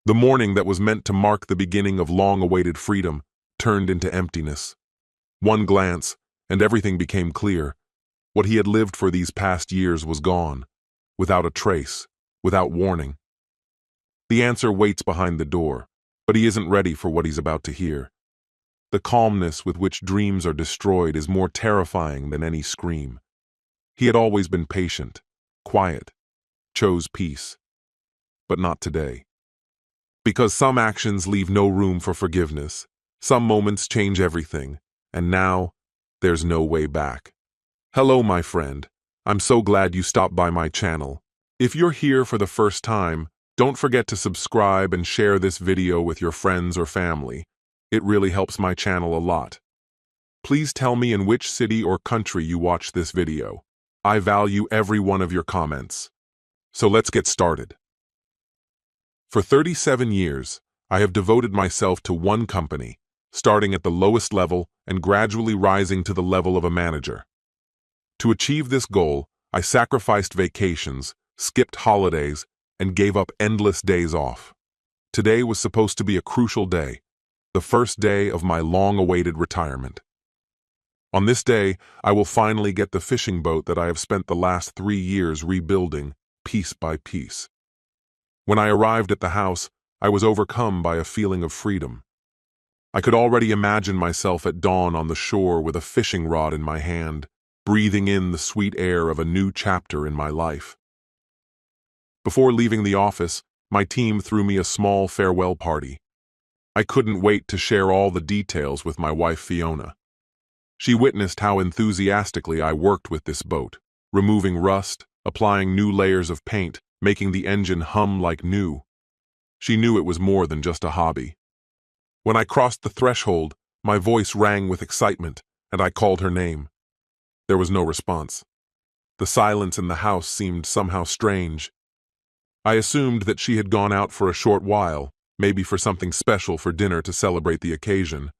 The morning that was meant to mark the beginning of long-awaited freedom turned into emptiness. One glance, and everything became clear. What he had lived for these past years was gone, without a trace, without warning. The answer waits behind the door, but he isn't ready for what he's about to hear. The calmness with which dreams are destroyed is more terrifying than any scream. He had always been patient, quiet, chose peace. But not today. Because some actions leave no room for forgiveness, some moments change everything, and now, there's no way back. Hello, my friend. I'm so glad you stopped by my channel. If you're here for the first time, don't forget to subscribe and share this video with your friends or family. It really helps my channel a lot. Please tell me in which city or country you watch this video. I value every one of your comments. So let's get started. For 37 years, I have devoted myself to one company, starting at the lowest level and gradually rising to the level of a manager. To achieve this goal, I sacrificed vacations, skipped holidays, and gave up endless days off. Today was supposed to be a crucial day, the first day of my long-awaited retirement. On this day, I will finally get the fishing boat that I have spent the last 3 years rebuilding, piece by piece. When I arrived at the house, I was overcome by a feeling of freedom. I could already imagine myself at dawn on the shore with a fishing rod in my hand, breathing in the sweet air of a new chapter in my life. Before leaving the office, my team threw me a small farewell party. I couldn't wait to share all the details with my wife Fiona. She witnessed how enthusiastically I worked with this boat, removing rust, applying new layers of paint, making the engine hum like new. She knew it was more than just a hobby. When I crossed the threshold, my voice rang with excitement, and I called her name. There was no response. The silence in the house seemed somehow strange. I assumed that she had gone out for a short while, maybe for something special for dinner to celebrate the occasion.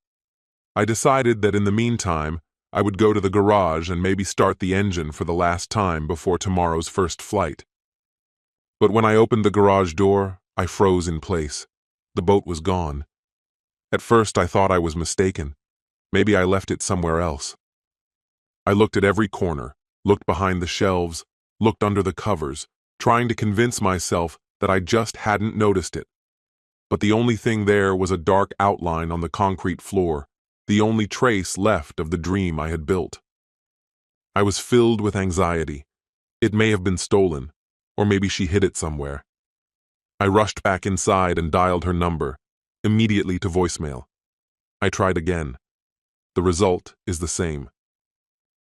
I decided that in the meantime, I would go to the garage and maybe start the engine for the last time before tomorrow's first flight. But when I opened the garage door, I froze in place. The boat was gone. At first, I thought I was mistaken. Maybe I left it somewhere else. I looked at every corner, looked behind the shelves, looked under the covers, trying to convince myself that I just hadn't noticed it. But the only thing there was a dark outline on the concrete floor, the only trace left of the dream I had built. I was filled with anxiety. It may have been stolen, or maybe she hid it somewhere. I rushed back inside and dialed her number, immediately to voicemail. I tried again. The result is the same.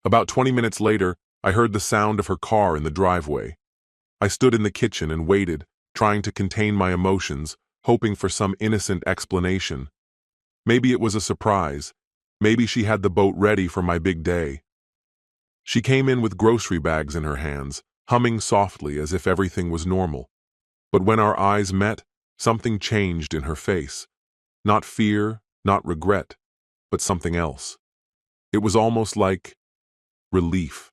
About 20 minutes later, I heard the sound of her car in the driveway. I stood in the kitchen and waited, trying to contain my emotions, hoping for some innocent explanation. Maybe it was a surprise. Maybe she had the boat ready for my big day. She came in with grocery bags in her hands, humming softly as if everything was normal. But when our eyes met, something changed in her face. Not fear, not regret, but something else. It was almost like relief.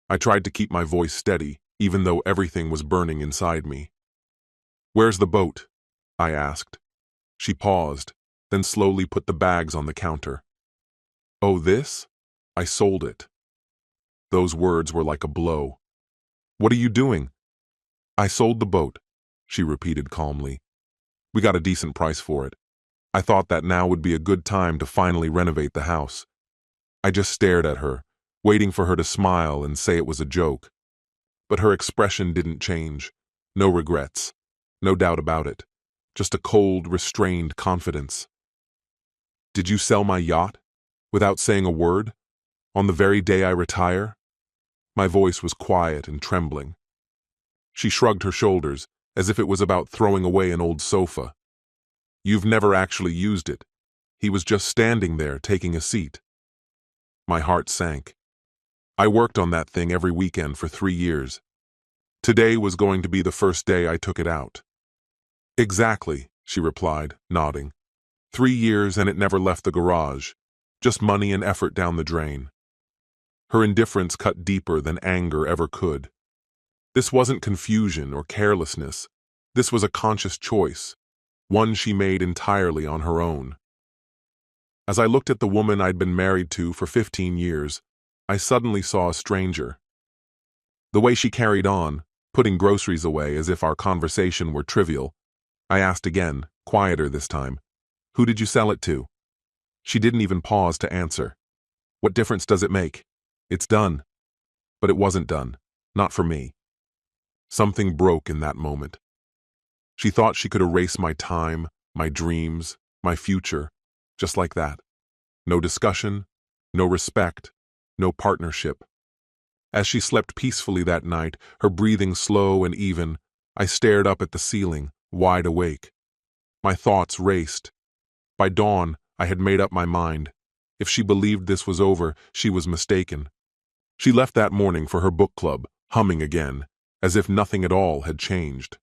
I tried to keep my voice steady, even though everything was burning inside me. "Where's the boat?" I asked. She paused, then slowly put the bags on the counter. "Oh, this? I sold it." Those words were like a blow. "What are you doing?" "I sold the boat," she repeated calmly. "We got a decent price for it. I thought that now would be a good time to finally renovate the house." I just stared at her, waiting for her to smile and say it was a joke. But her expression didn't change. No regrets. No doubt about it. Just a cold, restrained confidence. "Did you sell my yacht? Without saying a word? On the very day I retire?" My voice was quiet and trembling. She shrugged her shoulders, as if it was about throwing away an old sofa. "You've never actually used it. He was just standing there, taking a seat." My heart sank. I worked on that thing every weekend for 3 years. Today was going to be the first day I took it out. "Exactly," she replied, nodding. 3 years and it never left the garage. Just money and effort down the drain. Her indifference cut deeper than anger ever could. This wasn't confusion or carelessness. This was a conscious choice, one she made entirely on her own. As I looked at the woman I'd been married to for 15 years, I suddenly saw a stranger. The way she carried on, putting groceries away as if our conversation were trivial, I asked again, quieter this time, "Who did you sell it to?" She didn't even pause to answer. What difference does it make? It's done. But it wasn't done. Not for me. Something broke in that moment. She thought she could erase my time, my dreams, my future, just like that. No discussion, no respect, no partnership. As she slept peacefully that night, her breathing slow and even, I stared up at the ceiling, wide awake. My thoughts raced. By dawn, I had made up my mind. If she believed this was over, she was mistaken. She left that morning for her book club, humming again, as if nothing at all had changed.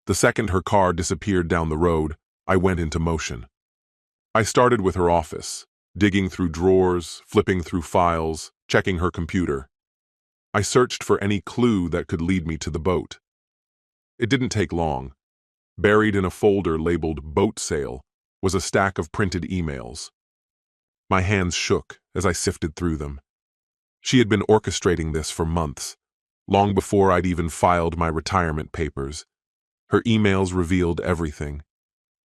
The second her car disappeared down the road, I went into motion. I started with her office, digging through drawers, flipping through files, checking her computer. I searched for any clue that could lead me to the boat. It didn't take long. Buried in a folder labeled "Boat Sale" was a stack of printed emails. My hands shook as I sifted through them. She had been orchestrating this for months, long before I'd even filed my retirement papers. Her emails revealed everything.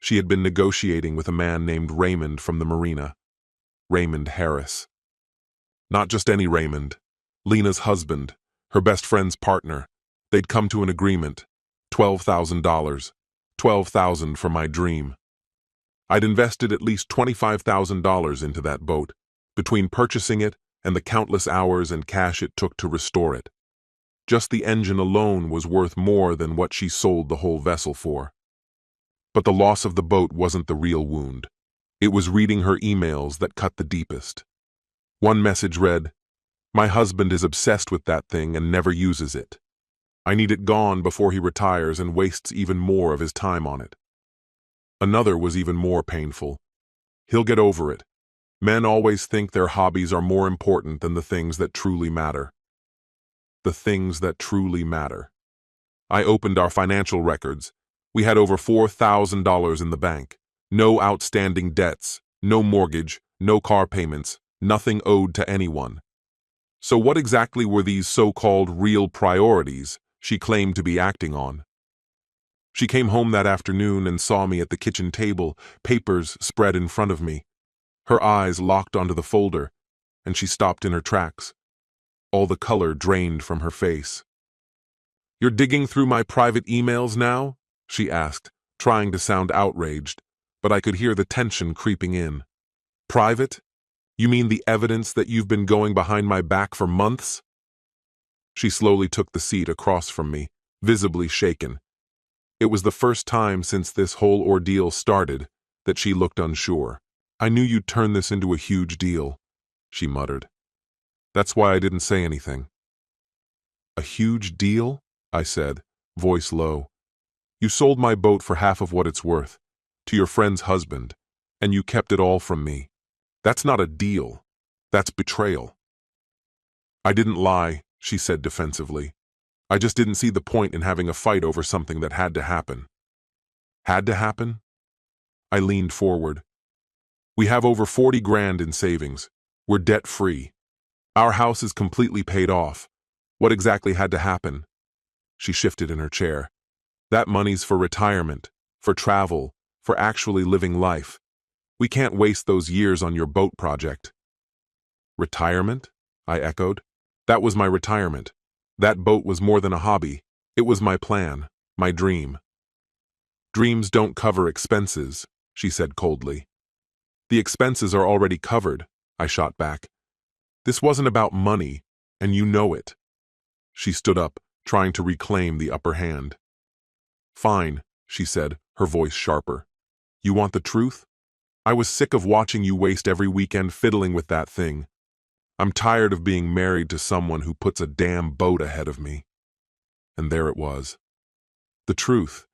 She had been negotiating with a man named Raymond from the marina. Raymond Harris. Not just any Raymond. Lena's husband, her best friend's partner. They'd come to an agreement. $12,000. $12,000 for my dream. I'd invested at least $25,000 into that boat, between purchasing it and the countless hours and cash it took to restore it. Just the engine alone was worth more than what she sold the whole vessel for. But the loss of the boat wasn't the real wound. It was reading her emails that cut the deepest. One message read, "My husband is obsessed with that thing and never uses it. I need it gone before he retires and wastes even more of his time on it." Another was even more painful. "He'll get over it. Men always think their hobbies are more important than the things that truly matter." The things that truly matter. I opened our financial records. We had over $4,000 in the bank. No outstanding debts, no mortgage, no car payments, nothing owed to anyone. So what exactly were these so-called real priorities she claimed to be acting on? She came home that afternoon and saw me at the kitchen table, papers spread in front of me. Her eyes locked onto the folder, and she stopped in her tracks. All the color drained from her face. "You're digging through my private emails now?" she asked, trying to sound outraged, but I could hear the tension creeping in. "Private? You mean the evidence that you've been going behind my back for months?" She slowly took the seat across from me, visibly shaken. It was the first time since this whole ordeal started that she looked unsure. "I knew you'd turn this into a huge deal," she muttered. "That's why I didn't say anything." "A huge deal?" I said, voice low. "You sold my boat for half of what it's worth, to your friend's husband, and you kept it all from me. That's not a deal. That's betrayal." "I didn't lie," she said defensively. "I just didn't see the point in having a fight over something that had to happen." Had to happen? I leaned forward. "We have over 40 grand in savings. We're debt-free. Our house is completely paid off. What exactly had to happen?" She shifted in her chair. "That money's for retirement, for travel, for actually living life. We can't waste those years on your boat project." "Retirement?" I echoed. "That was my retirement. That boat was more than a hobby. It was my plan, my dream." "Dreams don't cover expenses," she said coldly. "The expenses are already covered," I shot back. "This wasn't about money, and you know it." She stood up, trying to reclaim the upper hand. "Fine," she said, her voice sharper. "You want the truth? I was sick of watching you waste every weekend fiddling with that thing. I'm tired of being married to someone who puts a damn boat ahead of me." And there it was. The truth.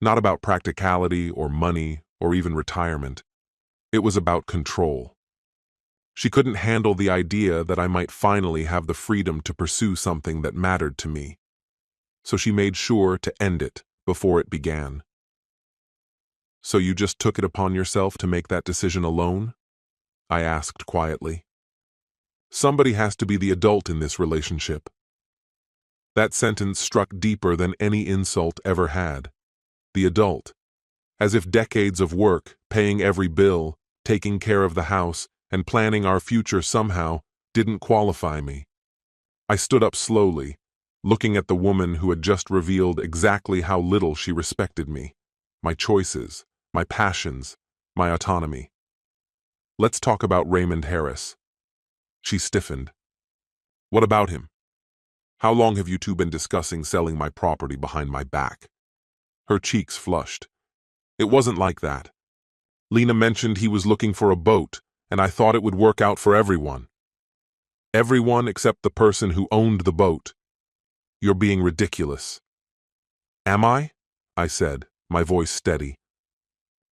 Not about practicality or money or even retirement. It was about control. She couldn't handle the idea that I might finally have the freedom to pursue something that mattered to me. So she made sure to end it before it began. So you just took it upon yourself to make that decision alone? I asked quietly. Somebody has to be the adult in this relationship. That sentence struck deeper than any insult ever had. The adult. As if decades of work, paying every bill, taking care of the house, and planning our future somehow didn't qualify me. I stood up slowly, looking at the woman who had just revealed exactly how little she respected me, my choices, my passions, my autonomy. Let's talk about Raymond Harris. She stiffened. What about him? How long have you two been discussing selling my property behind my back? Her cheeks flushed. It wasn't like that. Lena mentioned he was looking for a boat, and I thought it would work out for everyone. Everyone except the person who owned the boat. You're being ridiculous. Am I? I said, my voice steady.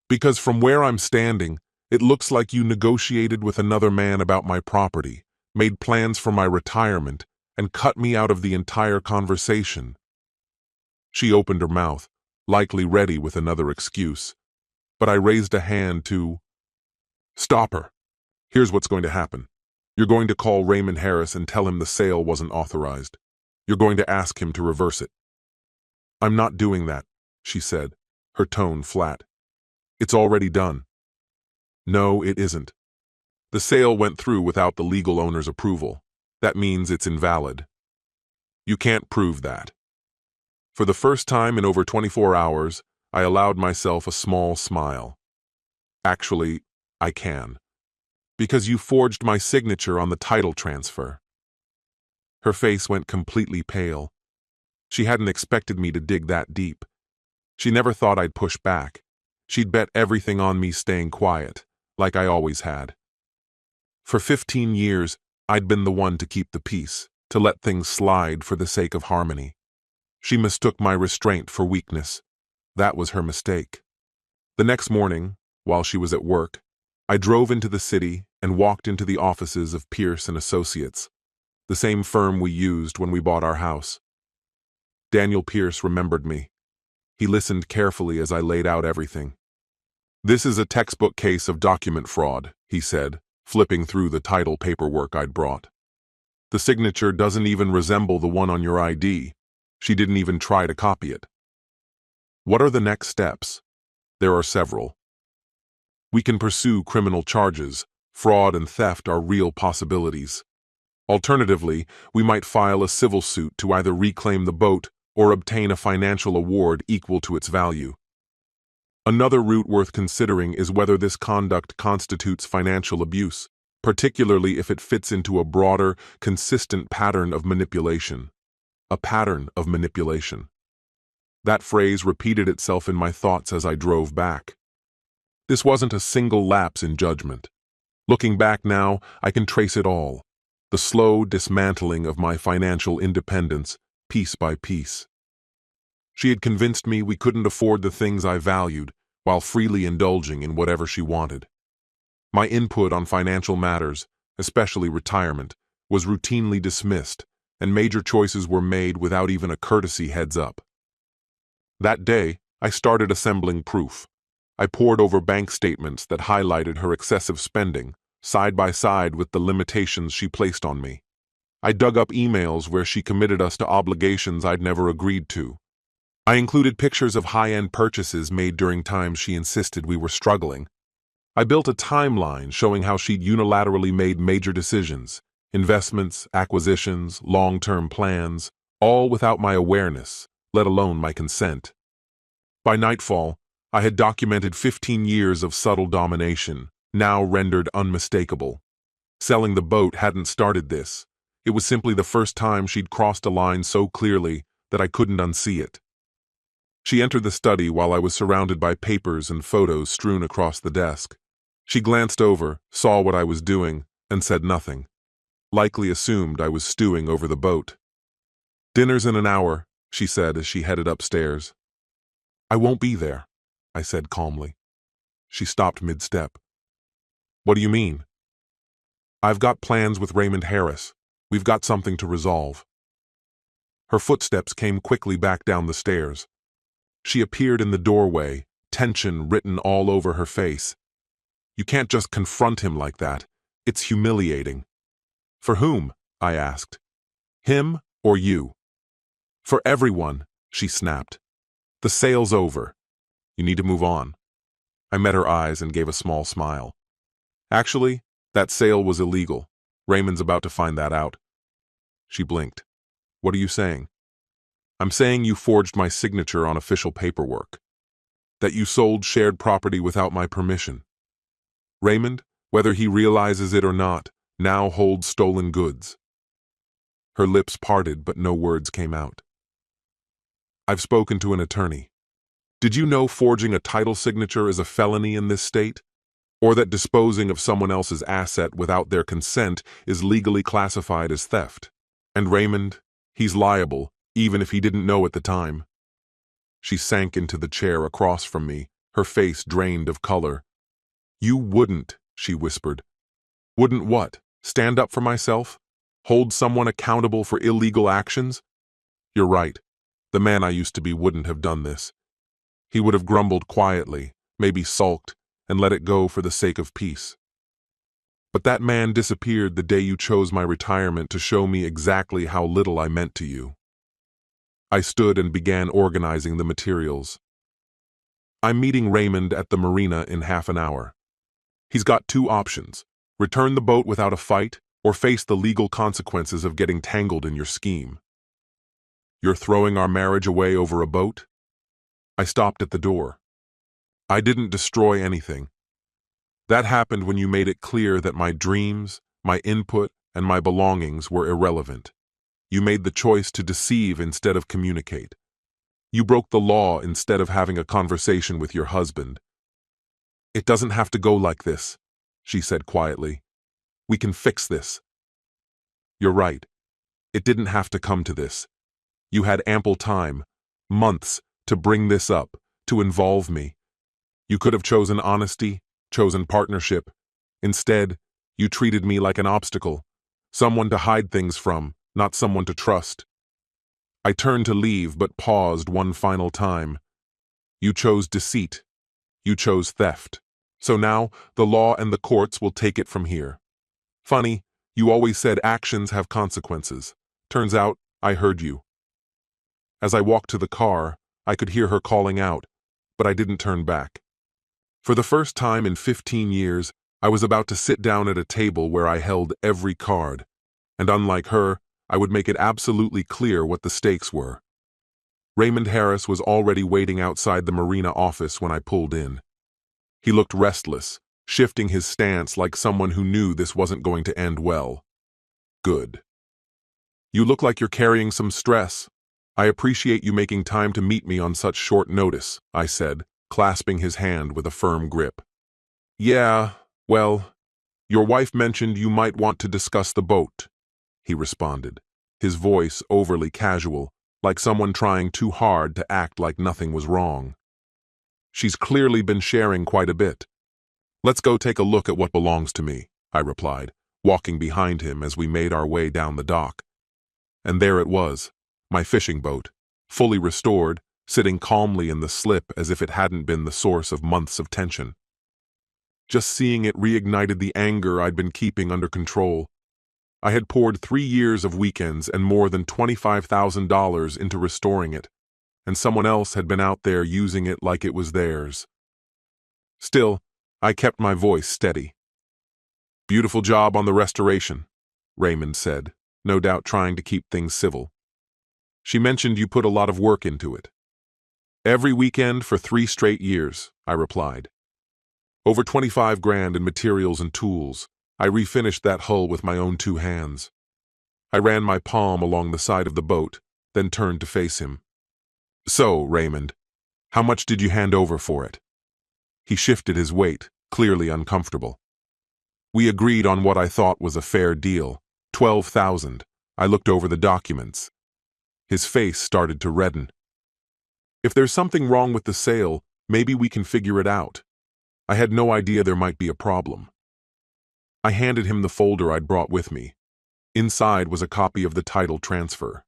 Because from where I'm standing, it looks like you negotiated with another man about my property, made plans for my retirement, and cut me out of the entire conversation. She opened her mouth, likely ready with another excuse, but I raised a hand to stop her. Here's what's going to happen. You're going to call Raymond Harris and tell him the sale wasn't authorized. You're going to ask him to reverse it. I'm not doing that, she said, her tone flat. It's already done. No, it isn't. The sale went through without the legal owner's approval. That means it's invalid. You can't prove that. For the first time in over 24 hours, I allowed myself a small smile. Actually, I can. Because you forged my signature on the title transfer. Her face went completely pale. She hadn't expected me to dig that deep. She never thought I'd push back. She'd bet everything on me staying quiet, like I always had. For 15 years, I'd been the one to keep the peace, to let things slide for the sake of harmony. She mistook my restraint for weakness. That was her mistake. The next morning, while she was at work, I drove into the city and walked into the offices of Pierce and Associates, the same firm we used when we bought our house. Daniel Pierce remembered me. He listened carefully as I laid out everything. This is a textbook case of document fraud, he said, flipping through the title paperwork I'd brought. The signature doesn't even resemble the one on your ID. She didn't even try to copy it. What are the next steps? There are several. We can pursue criminal charges. Fraud and theft are real possibilities. Alternatively, we might file a civil suit to either reclaim the boat or obtain a financial award equal to its value. Another route worth considering is whether this conduct constitutes financial abuse, particularly if it fits into a broader, consistent pattern of manipulation. A pattern of manipulation. That phrase repeated itself in my thoughts as I drove back. This wasn't a single lapse in judgment. Looking back now, I can trace it all. The slow dismantling of my financial independence, piece by piece. She had convinced me we couldn't afford the things I valued, while freely indulging in whatever she wanted. My input on financial matters, especially retirement, was routinely dismissed, and major choices were made without even a courtesy heads-up. That day, I started assembling proof. I pored over bank statements that highlighted her excessive spending, side by side with the limitations she placed on me. I dug up emails where she committed us to obligations I'd never agreed to. I included pictures of high-end purchases made during times she insisted we were struggling. I built a timeline showing how she'd unilaterally made major decisions, investments, acquisitions, long-term plans, all without my awareness, let alone my consent. By nightfall, I had documented 15 years of subtle domination, now rendered unmistakable. Selling the boat hadn't started this. It was simply the first time she'd crossed a line so clearly that I couldn't unsee it. She entered the study while I was surrounded by papers and photos strewn across the desk. She glanced over, saw what I was doing, and said nothing. Likely assumed I was stewing over the boat. "Dinner's in an hour," she said as she headed upstairs. "I won't be there," I said calmly. She stopped mid-step. "What do you mean?" "I've got plans with Raymond Harris. We've got something to resolve." Her footsteps came quickly back down the stairs. She appeared in the doorway, tension written all over her face. You can't just confront him like that. It's humiliating. For whom? I asked. Him or you? For everyone, she snapped. The sale's over. You need to move on. I met her eyes and gave a small smile. Actually, that sale was illegal. Raymond's about to find that out. She blinked. What are you saying? I'm saying you forged my signature on official paperwork. That you sold shared property without my permission. Raymond, whether he realizes it or not, now holds stolen goods. Her lips parted, but no words came out. I've spoken to an attorney. Did you know forging a title signature is a felony in this state? Or that disposing of someone else's asset without their consent is legally classified as theft? And Raymond, he's liable, even if he didn't know at the time. She sank into the chair across from me, her face drained of color. You wouldn't, she whispered. Wouldn't what? Stand up for myself? Hold someone accountable for illegal actions? You're right. The man I used to be wouldn't have done this. He would have grumbled quietly, maybe sulked, and let it go for the sake of peace. But that man disappeared the day you chose my retirement to show me exactly how little I meant to you. I stood and began organizing the materials. I'm meeting Raymond at the marina in half an hour. He's got two options: return the boat without a fight, or face the legal consequences of getting tangled in your scheme. You're throwing our marriage away over a boat? I stopped at the door. I didn't destroy anything. That happened when you made it clear that my dreams, my input, and my belongings were irrelevant. You made the choice to deceive instead of communicate. You broke the law instead of having a conversation with your husband. It doesn't have to go like this, she said quietly. We can fix this. You're right. It didn't have to come to this. You had ample time, months, to bring this up, to involve me. You could have chosen honesty, chosen partnership. Instead, you treated me like an obstacle, someone to hide things from, not someone to trust. I turned to leave but paused one final time. You chose deceit. You chose theft. So now, the law and the courts will take it from here. Funny, you always said actions have consequences. Turns out, I heard you. As I walked to the car, I could hear her calling out, but I didn't turn back. For the first time in 15 years, I was about to sit down at a table where I held every card, and unlike her, I would make it absolutely clear what the stakes were. Raymond Harris was already waiting outside the marina office when I pulled in. He looked restless, shifting his stance like someone who knew this wasn't going to end well. Good. You look like you're carrying some stress. I appreciate you making time to meet me on such short notice, I said, clasping his hand with a firm grip. Yeah, well, your wife mentioned you might want to discuss the boat, he responded, his voice overly casual, like someone trying too hard to act like nothing was wrong. She's clearly been sharing quite a bit. Let's go take a look at what belongs to me, I replied, walking behind him as we made our way down the dock. And there it was, my fishing boat, fully restored, sitting calmly in the slip as if it hadn't been the source of months of tension. Just seeing it reignited the anger I'd been keeping under control. I had poured 3 years of weekends and more than $25,000 into restoring it, and someone else had been out there using it like it was theirs. Still, I kept my voice steady. Beautiful job on the restoration, Raymond said, no doubt trying to keep things civil. She mentioned you put a lot of work into it. Every weekend for 3 straight years, I replied. Over 25 grand in materials and tools. I refinished that hull with my own 2 hands. I ran my palm along the side of the boat, then turned to face him. So, Raymond, how much did you hand over for it? He shifted his weight, clearly uncomfortable. We agreed on what I thought was a fair deal, $12,000. I looked over the documents. His face started to redden. If there's something wrong with the sale, maybe we can figure it out. I had no idea there might be a problem. I handed him the folder I'd brought with me. Inside was a copy of the title transfer.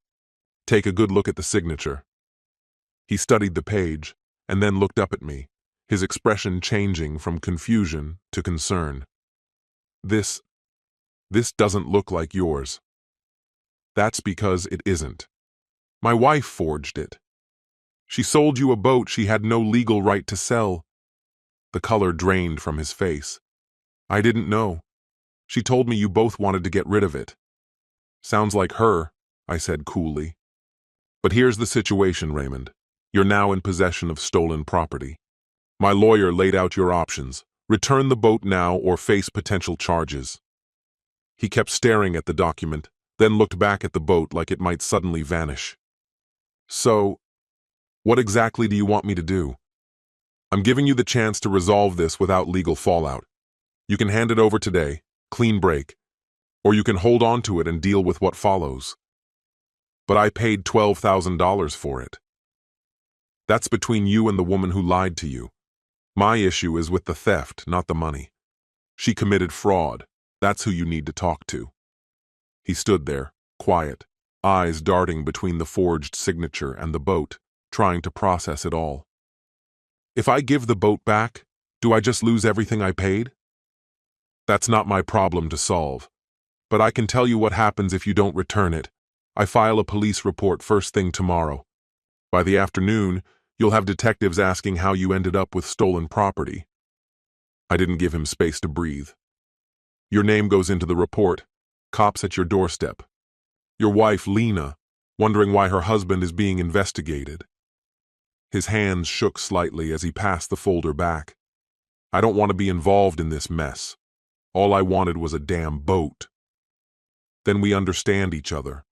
Take a good look at the signature. He studied the page, and then looked up at me, his expression changing from confusion to concern. This doesn't look like yours. That's because it isn't. My wife forged it. She sold you a boat she had no legal right to sell. The color drained from his face. I didn't know. She told me you both wanted to get rid of it. Sounds like her, I said coolly. But here's the situation, Raymond. You're now in possession of stolen property. My lawyer laid out your options. Return the boat now or face potential charges. He kept staring at the document, then looked back at the boat like it might suddenly vanish. So, what exactly do you want me to do? I'm giving you the chance to resolve this without legal fallout. You can hand it over today, clean break, or you can hold on to it and deal with what follows. But I paid $12,000 for it. That's between you and the woman who lied to you. My issue is with the theft, not the money. She committed fraud. That's who you need to talk to. He stood there, quiet, eyes darting between the forged signature and the boat, trying to process it all. If I give the boat back, do I just lose everything I paid? That's not my problem to solve. But I can tell you what happens if you don't return it. I file a police report first thing tomorrow. By the afternoon, you'll have detectives asking how you ended up with stolen property. I didn't give him space to breathe. Your name goes into the report. Cops at your doorstep. Your wife, Lena, wondering why her husband is being investigated. His hands shook slightly as he passed the folder back. I don't want to be involved in this mess. All I wanted was a damn boat. Then we understand each other.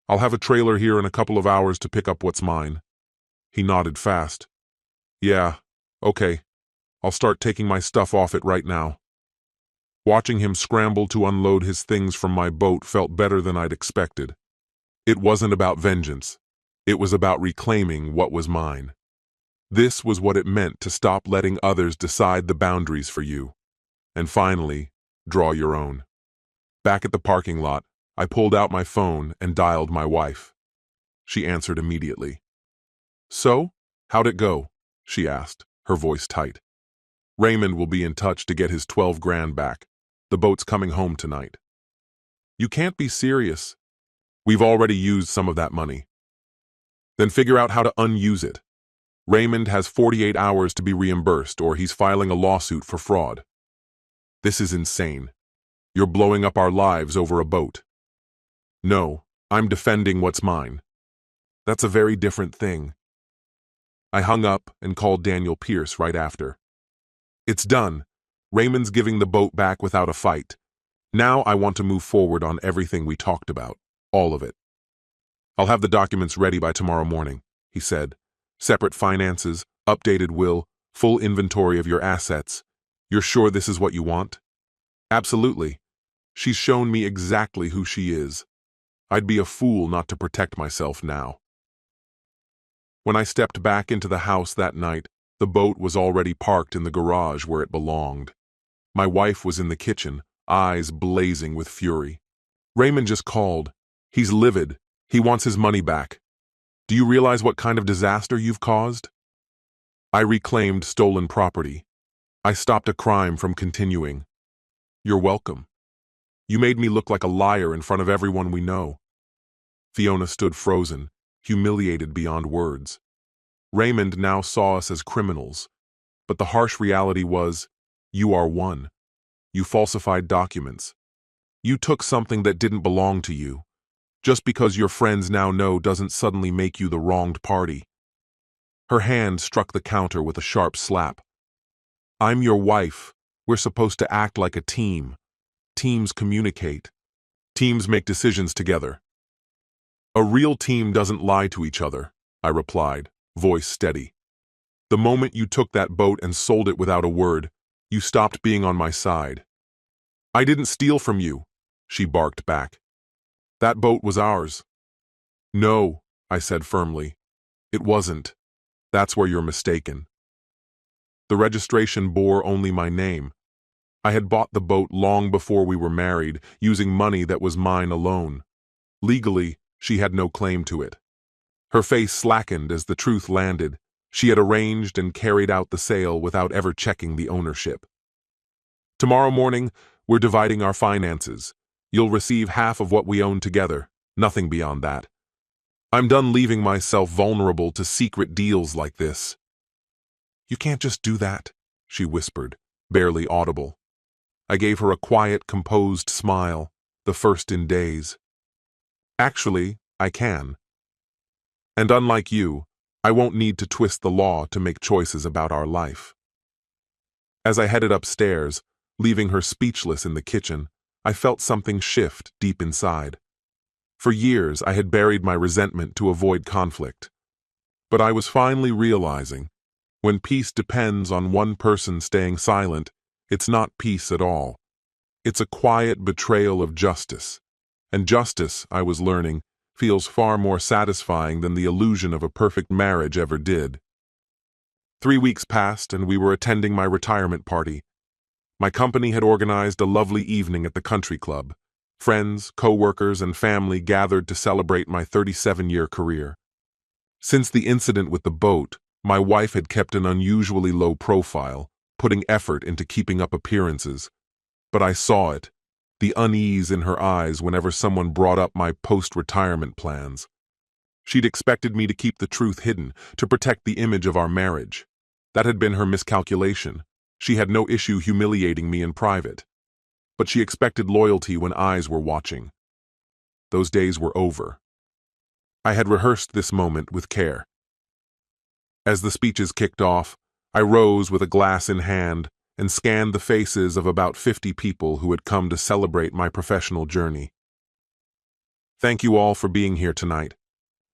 I'll have a trailer here in a couple of hours to pick up what's mine. He nodded fast. Yeah, okay. I'll start taking my stuff off it right now. Watching him scramble to unload his things from my boat felt better than I'd expected. It wasn't about vengeance. It was about reclaiming what was mine. This was what it meant to stop letting others decide the boundaries for you. And finally, draw your own. Back at the parking lot, I pulled out my phone and dialed my wife. She answered immediately. So, how'd it go? She asked, her voice tight. Raymond will be in touch to get his 12 grand back. The boat's coming home tonight. You can't be serious. We've already used some of that money. Then figure out how to unuse it. Raymond has 48 hours to be reimbursed or he's filing a lawsuit for fraud. This is insane. You're blowing up our lives over a boat. No, I'm defending what's mine. That's a very different thing. I hung up and called Daniel Pierce right after. It's done. Raymond's giving the boat back without a fight. Now I want to move forward on everything we talked about, all of it. I'll have the documents ready by tomorrow morning, he said. Separate finances, updated will, full inventory of your assets. You're sure this is what you want? Absolutely. She's shown me exactly who she is. I'd be a fool not to protect myself now. When I stepped back into the house that night, the boat was already parked in the garage where it belonged. My wife was in the kitchen, eyes blazing with fury. Raymond just called. He's livid. He wants his money back. Do you realize what kind of disaster you've caused? I reclaimed stolen property. I stopped a crime from continuing. You're welcome. You made me look like a liar in front of everyone we know. Fiona stood frozen, humiliated beyond words. Raymond now saw us as criminals, but the harsh reality was, you are one. You falsified documents. You took something that didn't belong to you. Just because your friends now know doesn't suddenly make you the wronged party. Her hand struck the counter with a sharp slap. I'm your wife. We're supposed to act like a team. Teams communicate. Teams make decisions together. A real team doesn't lie to each other, I replied, voice steady. The moment you took that boat and sold it without a word, you stopped being on my side. I didn't steal from you, she barked back. That boat was ours. No, I said firmly. It wasn't. That's where you're mistaken. The registration bore only my name. I had bought the boat long before we were married, using money that was mine alone. Legally, she had no claim to it. Her face slackened as the truth landed. She had arranged and carried out the sale without ever checking the ownership. Tomorrow morning, we're dividing our finances. You'll receive half of what we own together, nothing beyond that. I'm done leaving myself vulnerable to secret deals like this. You can't just do that, she whispered, barely audible. I gave her a quiet, composed smile, the first in days. Actually, I can. And unlike you, I won't need to twist the law to make choices about our life. As I headed upstairs, leaving her speechless in the kitchen, I felt something shift deep inside. For years, I had buried my resentment to avoid conflict. But I was finally realizing, when peace depends on one person staying silent, it's not peace at all. It's a quiet betrayal of justice. And justice, I was learning, feels far more satisfying than the illusion of a perfect marriage ever did. 3 weeks passed, and we were attending my retirement party. My company had organized a lovely evening at the country club. Friends, co-workers, and family gathered to celebrate my 37-year career. Since the incident with the boat, my wife had kept an unusually low profile, putting effort into keeping up appearances. But I saw it, the unease in her eyes whenever someone brought up my post-retirement plans. She'd expected me to keep the truth hidden, to protect the image of our marriage. That had been her miscalculation. She had no issue humiliating me in private. But she expected loyalty when eyes were watching. Those days were over. I had rehearsed this moment with care. As the speeches kicked off, I rose with a glass in hand and scanned the faces of about 50 people who had come to celebrate my professional journey. Thank you all for being here tonight.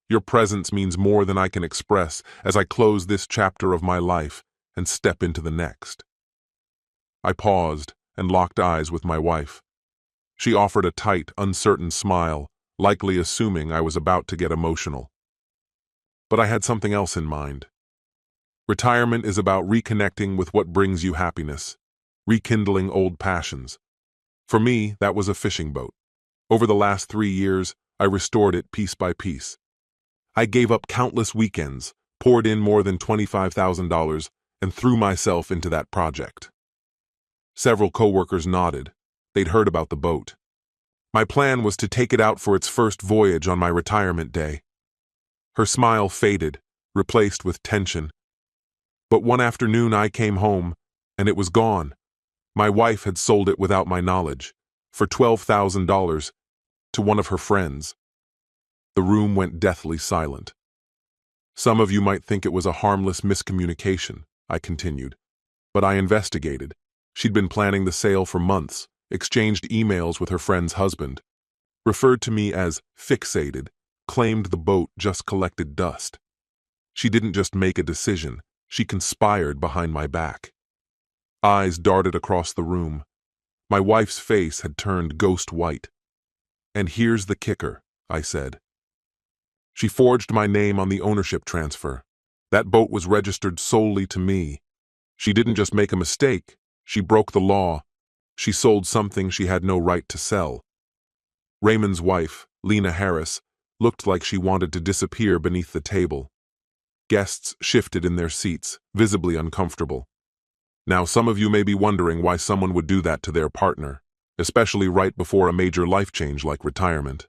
Your presence means more than I can express as I close this chapter of my life and step into the next. I paused and locked eyes with my wife. She offered a tight, uncertain smile, likely assuming I was about to get emotional. But I had something else in mind. Retirement is about reconnecting with what brings you happiness, rekindling old passions. For me, that was a fishing boat. Over the last 3 years, I restored it piece by piece. I gave up countless weekends, poured in more than $25,000, and threw myself into that project. Several coworkers nodded. They'd heard about the boat. My plan was to take it out for its first voyage on my retirement day. Her smile faded, replaced with tension. But one afternoon I came home, and it was gone. My wife had sold it without my knowledge, for $12,000, to one of her friends. The room went deathly silent. Some of you might think it was a harmless miscommunication, I continued. But I investigated. She'd been planning the sale for months, exchanged emails with her friend's husband, referred to me as fixated, claimed the boat just collected dust. She didn't just make a decision, she conspired behind my back. Eyes darted across the room. My wife's face had turned ghost white. And here's the kicker, I said. She forged my name on the ownership transfer. That boat was registered solely to me. She didn't just make a mistake, she broke the law. She sold something she had no right to sell. Raymond's wife, Lena Harris, looked like she wanted to disappear beneath the table. Guests shifted in their seats, visibly uncomfortable. Now, some of you may be wondering why someone would do that to their partner, especially right before a major life change like retirement.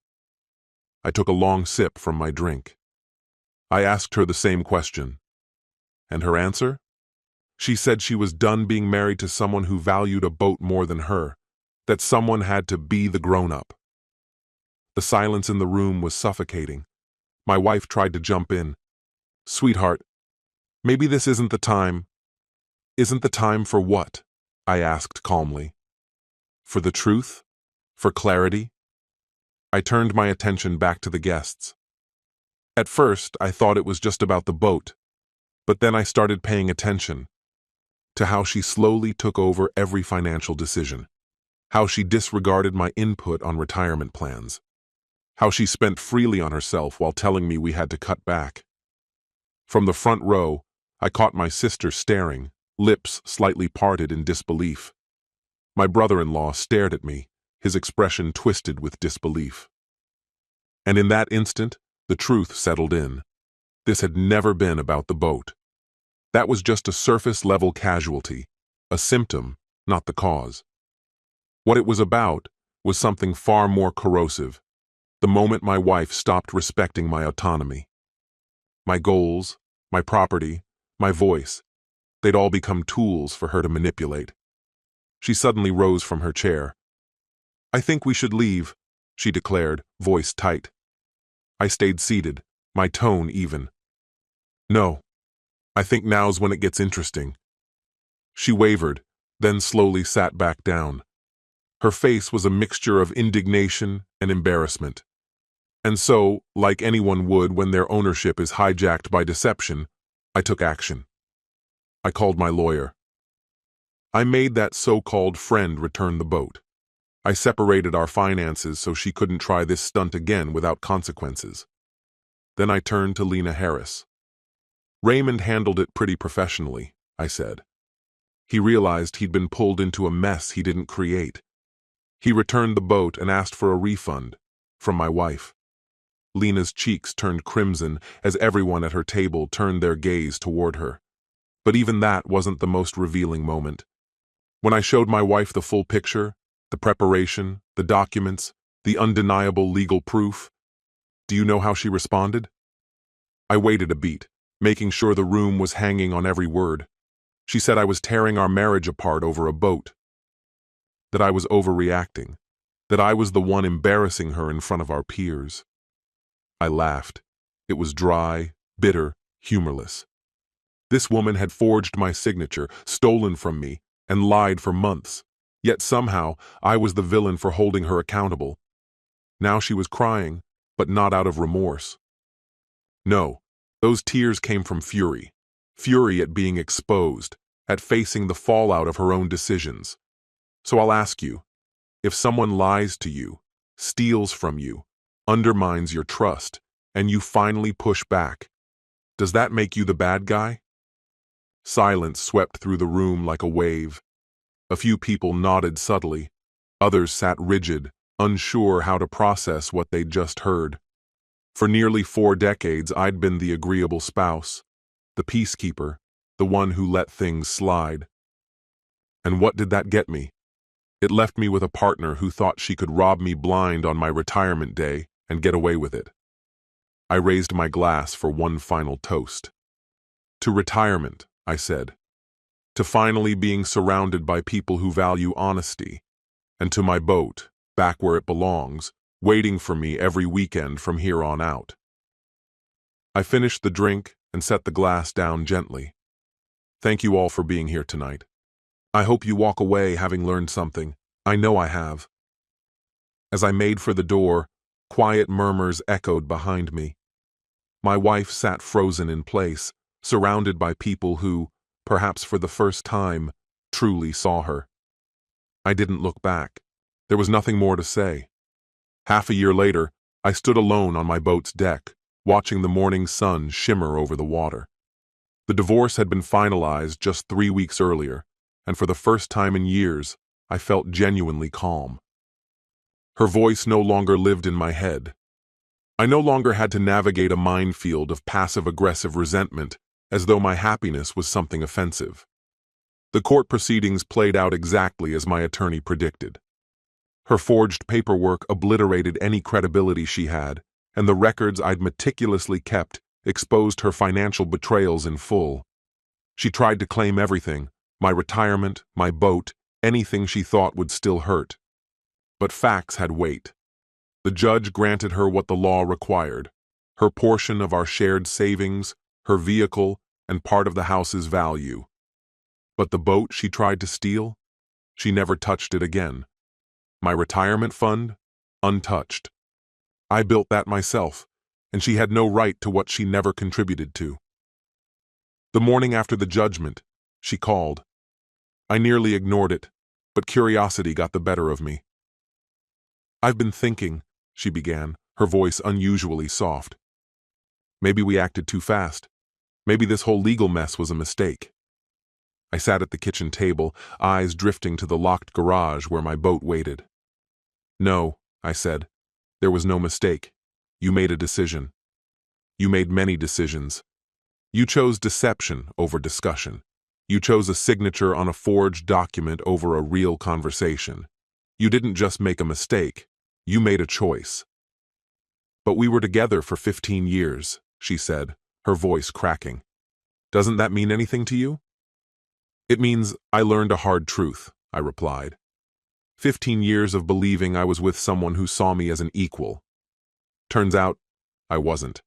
I took a long sip from my drink. I asked her the same question. And her answer? She said she was done being married to someone who valued a boat more than her, that someone had to be the grown-up. The silence in the room was suffocating. My wife tried to jump in. Sweetheart, maybe this isn't the time. Isn't the time for what? I asked calmly. For the truth? For clarity? I turned my attention back to the guests. At first, I thought it was just about the boat, but then I started paying attention to how she slowly took over every financial decision, how she disregarded my input on retirement plans, how she spent freely on herself while telling me we had to cut back. From the front row, I caught my sister staring, lips slightly parted in disbelief. My brother-in-law stared at me, his expression twisted with disbelief. And in that instant, the truth settled in. This had never been about the boat. That was just a surface-level casualty, a symptom, not the cause. What it was about was something far more corrosive. The moment my wife stopped respecting my autonomy. My goals, my property, my voice, they'd all become tools for her to manipulate. She suddenly rose from her chair. "I think we should leave," she declared, voice tight. I stayed seated, my tone even. "No, I think now's when it gets interesting." She wavered, then slowly sat back down. Her face was a mixture of indignation and embarrassment. And so, like anyone would when their ownership is hijacked by deception, I took action. I called my lawyer. I made that so-called friend return the boat. I separated our finances so she couldn't try this stunt again without consequences. Then I turned to Lena Harris. "Raymond handled it pretty professionally," I said. "He realized he'd been pulled into a mess he didn't create. He returned the boat and asked for a refund from my wife." Lena's cheeks turned crimson as everyone at her table turned their gaze toward her. But even that wasn't the most revealing moment. When I showed my wife the full picture, the preparation, the documents, the undeniable legal proof, do you know how she responded? I waited a beat, making sure the room was hanging on every word. She said I was tearing our marriage apart over a boat, that I was overreacting, that I was the one embarrassing her in front of our peers. I laughed. It was dry, bitter, humorless. This woman had forged my signature, stolen from me, and lied for months. Yet somehow, I was the villain for holding her accountable. Now she was crying, but not out of remorse. No, those tears came from fury. Fury at being exposed, at facing the fallout of her own decisions. So I'll ask you, if someone lies to you, steals from you, undermines your trust, and you finally push back, does that make you the bad guy? Silence swept through the room like a wave. A few people nodded subtly. Others sat rigid, unsure how to process what they'd just heard. For nearly 4 decades, I'd been the agreeable spouse, the peacekeeper, the one who let things slide. And what did that get me? It left me with a partner who thought she could rob me blind on my retirement day and get away with it. I raised my glass for one final toast. To retirement, I said. To finally being surrounded by people who value honesty. And to my boat, back where it belongs, waiting for me every weekend from here on out. I finished the drink and set the glass down gently. Thank you all for being here tonight. I hope you walk away having learned something. I know I have. As I made for the door, quiet murmurs echoed behind me. My wife sat frozen in place, surrounded by people who, perhaps for the first time, truly saw her. I didn't look back. There was nothing more to say. Half a year later, I stood alone on my boat's deck, watching the morning sun shimmer over the water. The divorce had been finalized just 3 weeks earlier, and for the first time in years, I felt genuinely calm. Her voice no longer lived in my head. I no longer had to navigate a minefield of passive-aggressive resentment as though my happiness was something offensive. The court proceedings played out exactly as my attorney predicted. Her forged paperwork obliterated any credibility she had, and the records I'd meticulously kept exposed her financial betrayals in full. She tried to claim everything, my retirement, my boat, anything she thought would still hurt. But facts had weight. The judge granted her what the law required, her portion of our shared savings, her vehicle, and part of the house's value. But the boat she tried to steal? She never touched it again. My retirement fund? Untouched. I built that myself, and she had no right to what she never contributed to. The morning after the judgment, she called. I nearly ignored it, but curiosity got the better of me. "I've been thinking," she began, her voice unusually soft. "Maybe we acted too fast. Maybe this whole legal mess was a mistake." I sat at the kitchen table, eyes drifting to the locked garage where my boat waited. "No," I said, "there was no mistake. You made a decision. You made many decisions. You chose deception over discussion. You chose a signature on a forged document over a real conversation. You didn't just make a mistake, you made a choice. But we were together for 15 years, she said, her voice cracking. Doesn't that mean anything to you? It means I learned a hard truth, I replied. 15 years of believing I was with someone who saw me as an equal. Turns out, I wasn't.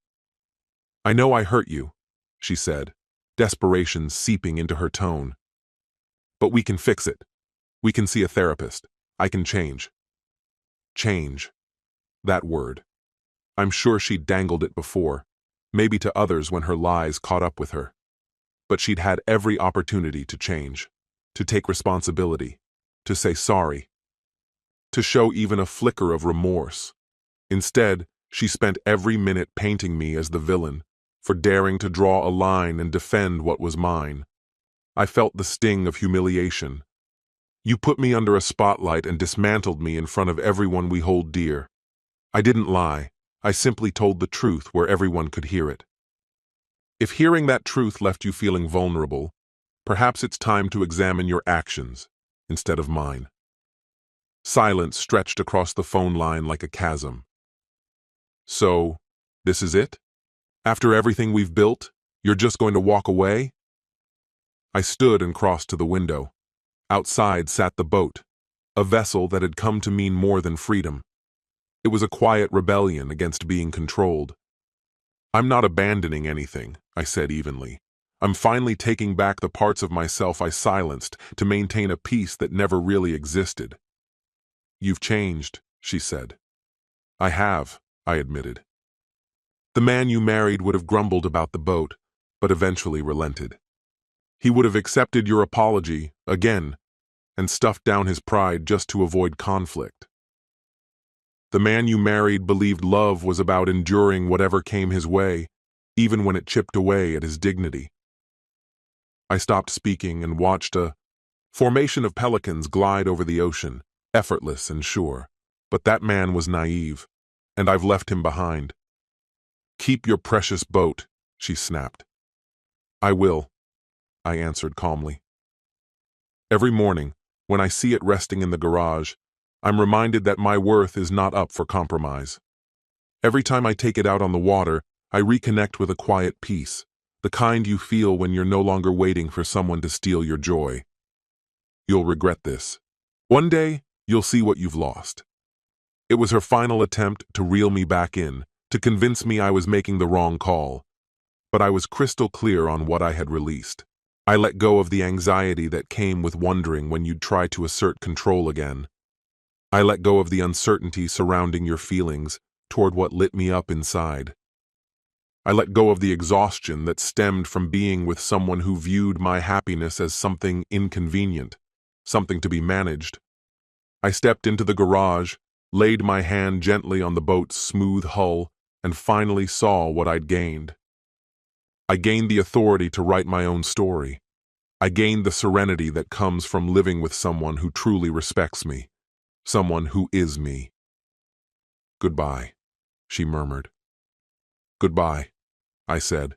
I know I hurt you, she said, desperation seeping into her tone. But we can fix it. We can see a therapist. I can change. Change. That word. I'm sure she'd dangled it before, maybe to others when her lies caught up with her. But she'd had every opportunity to change, to take responsibility, to say sorry, to show even a flicker of remorse. Instead, she spent every minute painting me as the villain, for daring to draw a line and defend what was mine. I felt the sting of humiliation. You put me under a spotlight and dismantled me in front of everyone we hold dear. I didn't lie. I simply told the truth where everyone could hear it. If hearing that truth left you feeling vulnerable, perhaps it's time to examine your actions instead of mine. Silence stretched across the phone line like a chasm. So, this is it? After everything we've built, you're just going to walk away? I stood and crossed to the window. Outside sat the boat, a vessel that had come to mean more than freedom. It was a quiet rebellion against being controlled. I'm not abandoning anything, I said evenly. I'm finally taking back the parts of myself I silenced to maintain a peace that never really existed. You've changed, she said. I have, I admitted. The man you married would have grumbled about the boat, but eventually relented. He would have accepted your apology, again, and stuffed down his pride just to avoid conflict. The man you married believed love was about enduring whatever came his way, even when it chipped away at his dignity. I stopped speaking and watched a formation of pelicans glide over the ocean, effortless and sure. But that man was naive, and I've left him behind. Keep your precious boat, she snapped. I will, I answered calmly. Every morning, when I see it resting in the garage, I'm reminded that my worth is not up for compromise. Every time I take it out on the water, I reconnect with a quiet peace, the kind you feel when you're no longer waiting for someone to steal your joy. You'll regret this. One day, you'll see what you've lost. It was her final attempt to reel me back in, to convince me I was making the wrong call. But I was crystal clear on what I had released. I let go of the anxiety that came with wondering when you'd try to assert control again. I let go of the uncertainty surrounding your feelings toward what lit me up inside. I let go of the exhaustion that stemmed from being with someone who viewed my happiness as something inconvenient, something to be managed. I stepped into the garage, laid my hand gently on the boat's smooth hull, and finally saw what I'd gained. I gained the authority to write my own story. I gained the serenity that comes from living with someone who truly respects me, someone who is me. Goodbye, she murmured. Goodbye, I said,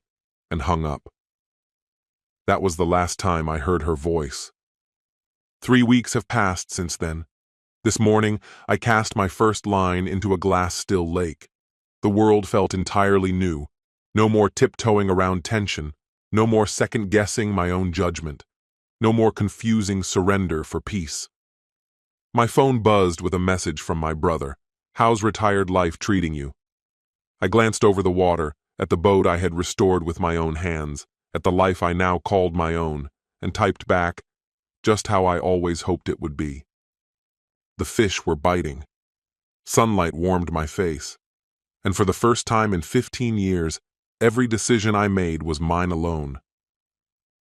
and hung up. That was the last time I heard her voice. 3 weeks have passed since then. This morning, I cast my first line into a glass-still lake. The world felt entirely new. No more tiptoeing around tension. No more second-guessing my own judgment. No more confusing surrender for peace. My phone buzzed with a message from my brother. How's retired life treating you? I glanced over the water, at the boat I had restored with my own hands, at the life I now called my own, and typed back, just how I always hoped it would be. The fish were biting. Sunlight warmed my face. And for the first time in 15 years, every decision I made was mine alone.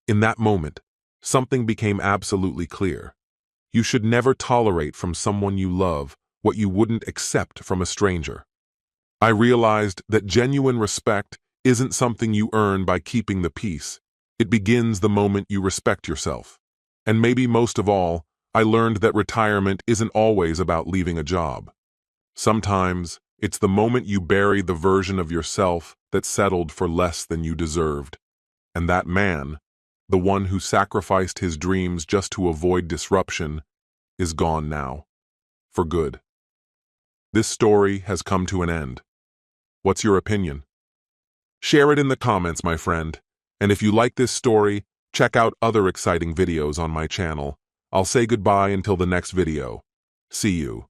In that moment, something became absolutely clear. You should never tolerate from someone you love what you wouldn't accept from a stranger. I realized that genuine respect isn't something you earn by keeping the peace. It begins the moment you respect yourself. And maybe most of all, I learned that retirement isn't always about leaving a job. Sometimes, it's the moment you bury the version of yourself that settled for less than you deserved. And that man, the one who sacrificed his dreams just to avoid disruption, is gone now. For good. This story has come to an end. What's your opinion? Share it in the comments, my friend. And if you like this story, check out other exciting videos on my channel. I'll say goodbye until the next video. See you.